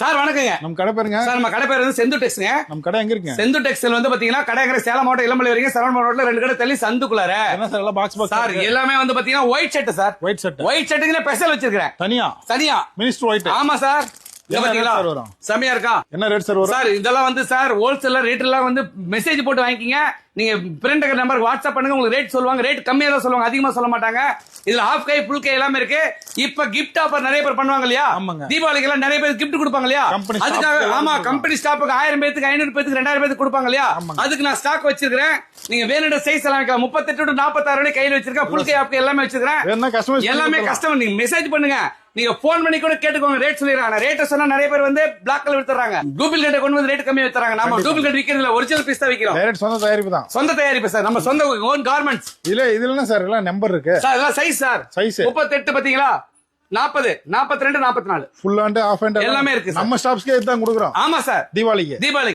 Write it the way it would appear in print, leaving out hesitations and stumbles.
Sir வணக்கங்க. நம்ம கடை பேருங்க சார் நம்ம கடை பேர் வந்து செந்து டெக்ஸ்ங்க. நம்ம கடை எங்க இருக்குங்க? செந்து டெக்ஸ்டைல் வந்து பாத்தீங்கன்னா கடைங்கிற சேலம் மாவட்டம் இளம்பள்ளி வரைக்கும் சரவண மாவட்டத்துல 2 கடை தள்ளி சந்துக்குள்ளார. என்ன சார் எல்லாம் பாக்ஸ் சார் எல்லாமே வந்து பாத்தீங்கன்னா white shirt sir. White shirt. White ஷர்ட்டுக்கு ஸ்பெஷல் வச்சிருக்கேன். தனியா மினிஸ்டர் ஒயிட். ஆமா சார். என்ன ரேட் சார் வரும்? செமையா இருக்கா? என்ன ரேட் சார் வரும்? சார் இதெல்லாம் வந்து சார் ஹோல்சேல் ரேட் எல்லாம் வந்து மெசேஜ் போட்டு வாங்கிக்கிங்க. நீங்க பிரிண்ட் நம்பருக்கு வாட்ஸ்அப் பண்ணுங்க, உங்களுக்கு ரேட் சொல்லுவாங்க. ரேட் கம்மியா தான் சொல்லுவாங்க, அதிகமா சொல்ல மாட்டாங்க. இதுல ஹாஃப் கை ஃபுல் கை எல்லாமே இருக்கு. இப்ப கிஃப்ட் ஆஃபர் நிறைய பேர் பண்ணுவாங்க இல்லையா? தீபாவளிக்கு எல்லாம் நிறைய பேர் கிஃப்ட் கொடுப்பாங்க இல்லையா? அதுக்காக ஆமா கம்பெனி ஸ்டாஃப்க்கு 1000 பேருக்கு 500 பேருக்கு 2000 பேருக்கு கொடுப்பாங்க இல்லையா? அதுக்கு நான் ஸ்டாக் வச்சிருக்கேன். நீங்க வேணுன்ற சைஸ் எல்லாம் வைக்கலாம். 38 to 46 வரை கையில வச்சிருக்கேன். ஃபுல் கை ஆஃப் கை எல்லாமே வச்சிருக்கேன். எல்லாமே கஸ்டமர் நீங்க மெசேஜ் பண்ணுங்க. நீங்க போன் பண்ணி கூட கேட்டுக்கோங்க, ரேட் சொல்லிடுறாங்க. ரேட் சொன்னா நிறைய பேர் வந்து பிளாக்ல வித்துறாங்க. டூப்ளிகேட் கொண்டு வந்து ரேட் கம்மியா வித்துறாங்க. நாம டூப்ளிகேட் விக்கிறது இல்ல, ஒரிஜினல் பீஸ் தான் விக்கிறோம். டைரக்ட் சொந்த தயாரிப்பு தான். சொந்த தயாரிப்பு சார், நம்ம சொந்த ஓன் கார்மெண்ட்ஸ். இதுல என்ன சார் எல்லாம் நம்பர் இருக்கு சார்? இதெல்லாம் சைஸ் சார். சைஸ் 38 பாத்தீங்களா? 40 42 44 ஃபுல் அண்ட் ஆஃப் அண்ட் எல்லாமே இருக்கு. நம்ம ஸ்டாப்ஸ்க்கே இதுதான் கொடுக்குறோம். ஆமா சார், தீபாவளிக்கு.